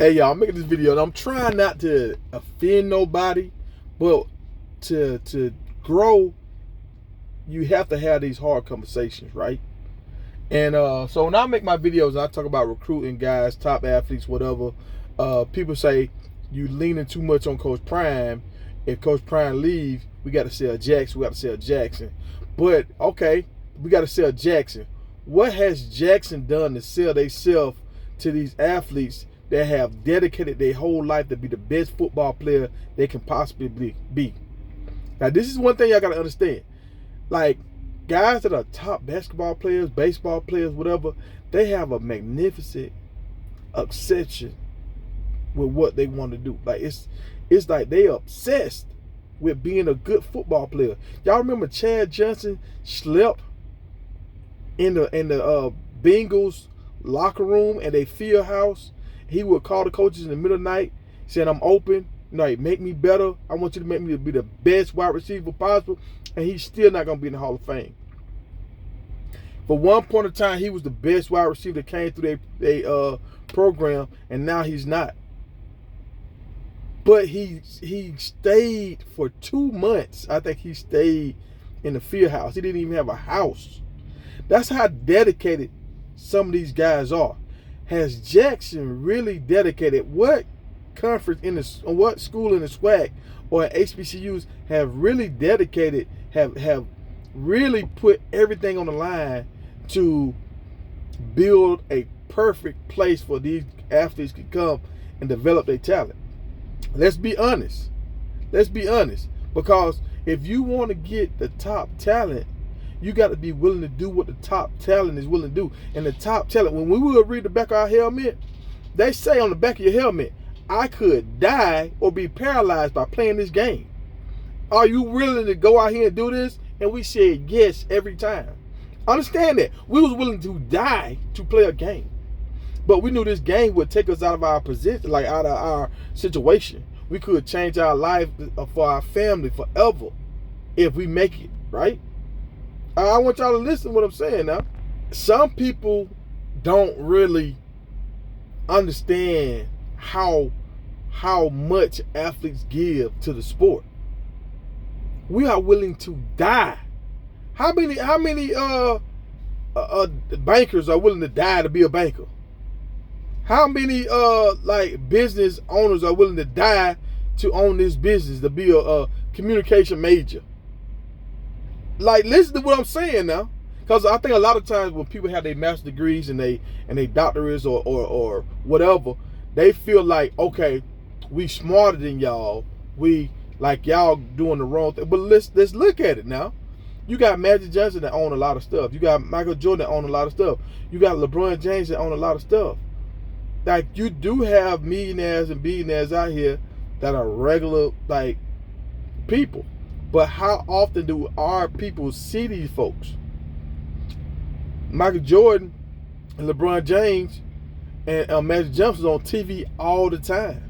Hey y'all, I'm making this video and I'm trying not to offend nobody, but to grow, you have to have these hard conversations, right? And so when I make my videos and I talk about recruiting guys, top athletes, whatever, people say you leaning too much on Coach Prime. If Coach Prime leaves, we got to sell Jackson. We got to sell Jackson. But okay, we got to sell Jackson. What has Jackson done to sell themselves to these athletes that have dedicated their whole life to be the best football player they can possibly be? Now, this is one thing y'all got to understand. Like, guys that are top basketball players, baseball players, whatever, they have a magnificent obsession with what they want to do. Like, it's like they obsessed with being a good football player. Y'all remember Chad Johnson slept in the Bengals locker room at a field house? He would call the coaches in the middle of the night saying, I'm open, like, make me better. I want you to make me be the best wide receiver possible. And he's still not going to be in the Hall of Fame. For one point of time, he was the best wide receiver that came through their program, and now he's not. But he stayed for 2 months. I think he stayed in the field house. He didn't even have a house. That's how dedicated some of these guys are. Has Jackson really dedicated? What conference what school in the SWAC or HBCUs have really dedicated, have really put everything on the line to build a perfect place for these athletes to come and develop their talent? Let's be honest. Let's be honest. Because if you want to get the top talent, you got to be willing to do what the top talent is willing to do. And the top talent, when we will read the back of our helmet, they say on the back of your helmet, I could die or be paralyzed by playing this game. Are you willing to go out here and do this? And we said yes every time. Understand that. We was willing to die to play a game. But we knew this game would take us out of our position, like out of our situation. We could change our life for our family forever if we make it, right? I want y'all to listen to what I'm saying now. Some people don't really understand how much athletes give to the sport. We are willing to die. How many bankers are willing to die to be a banker? How many like business owners are willing to die to own this business, to be a communication major? Like, listen to what I'm saying now. Because I think a lot of times when people have their master's degrees and they doctorates or whatever, they feel like, okay, we smarter than y'all. We like y'all doing the wrong thing. But let's look at it now. You got Magic Johnson that own a lot of stuff. You got Michael Jordan that own a lot of stuff. You got LeBron James that own a lot of stuff. Like, you do have millionaires and billionaires out here that are regular, like, people. But how often do our people see these folks? Michael Jordan and LeBron James and Magic Johnson on TV all the time.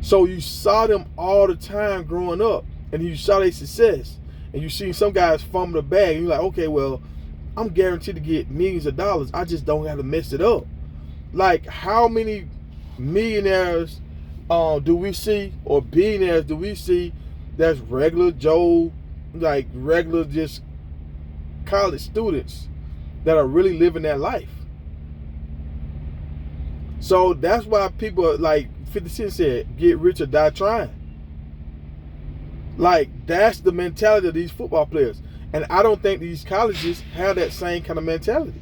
So you saw them all the time growing up, and you saw their success, and you seen some guys fumble the bag, and you're like, okay, well, I'm guaranteed to get millions of dollars. I just don't have to mess it up. Like, how many millionaires do we see, or billionaires do we see, that's regular Joe, like regular just college students that are really living that life? So that's why people, like 50 Cent said, get rich or die trying. Like, that's the mentality of these football players. And I don't think these colleges have that same kind of mentality.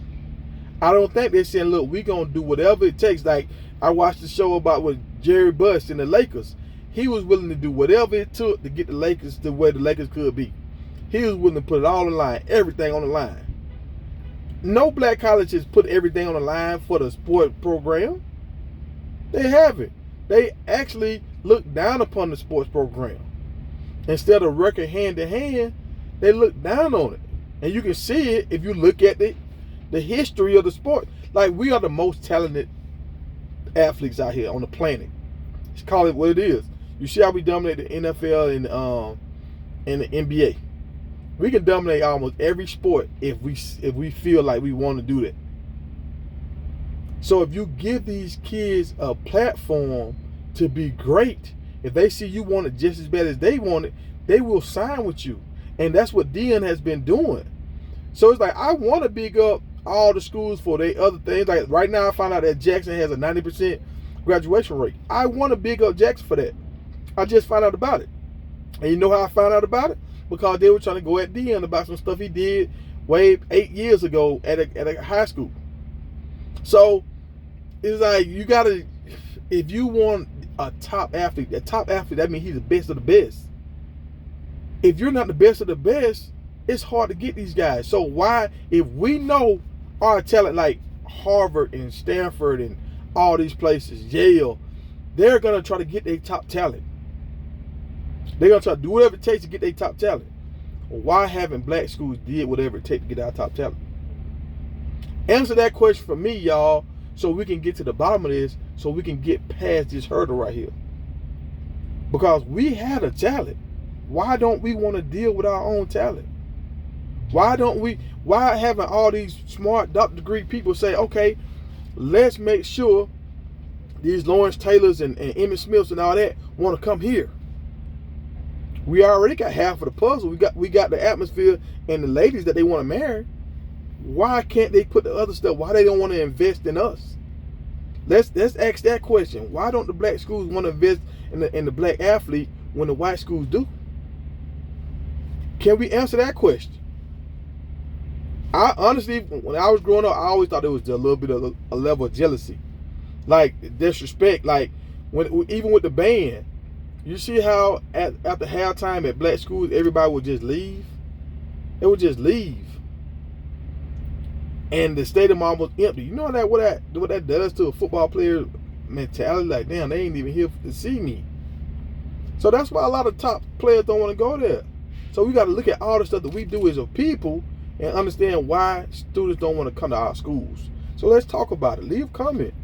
I don't think they're saying, look, we're going to do whatever it takes. Like, I watched the show about with Jerry Buss and the Lakers. He was willing to do whatever it took to get the Lakers the way the Lakers could be. He was willing to put it all on the line, everything on the line. No black colleges put everything on the line for the sport program. They haven't. They actually look down upon the sports program. Instead of working hand to hand, they look down on it. And you can see it if you look at the history of the sport. Like, we are the most talented athletes out here on the planet. Just call it what it is. You see how we dominate the NFL and the NBA. We can dominate almost every sport if we feel like we want to do that. So if you give these kids a platform to be great, if they see you want it just as bad as they want it, they will sign with you. And that's what Dion has been doing. So it's like, I want to big up all the schools for their other things. Like right now, I found out that Jackson has a 90% graduation rate. I want to big up Jackson for that. I just found out about it. And you know how I found out about it? Because they were trying to go at Dion about some stuff he did way 8 years ago at a high school. So it's like, you got to, if you want a top athlete, that means he's the best of the best. If you're not the best of the best, it's hard to get these guys. So why, if we know our talent like Harvard and Stanford and all these places, Yale, they're going to try to get their top talent. They're going to try to do whatever it takes to get their top talent. Why haven't black schools did whatever it takes to get our top talent? Answer that question for me, y'all, so we can get to the bottom of this, so we can get past this hurdle right here. Because we had a talent. Why don't we want to deal with our own talent? Why haven't all these smart doctor degree people say, okay, let's make sure these Lawrence Taylors and Emmitt Smiths and all that want to come here? We already got half of the puzzle. We got the atmosphere and the ladies that they want to marry. Why can't they put the other stuff? Why they don't want to invest in us? Let's ask that question. Why don't the black schools want to invest in the black athlete when the white schools do? Can we answer that question? I honestly, when I was growing up, I always thought there was a little bit of a level of jealousy, like disrespect. Like even with the band, you see how after halftime at black schools, everybody would just leave. They would just leave, and the stadium almost empty. You know what that does to a football player mentality? Like, damn, they ain't even here to see me. So that's why a lot of top players don't want to go there. So we got to look at all the stuff that we do as a people and understand why students don't want to come to our schools. So let's talk about it. Leave a comment.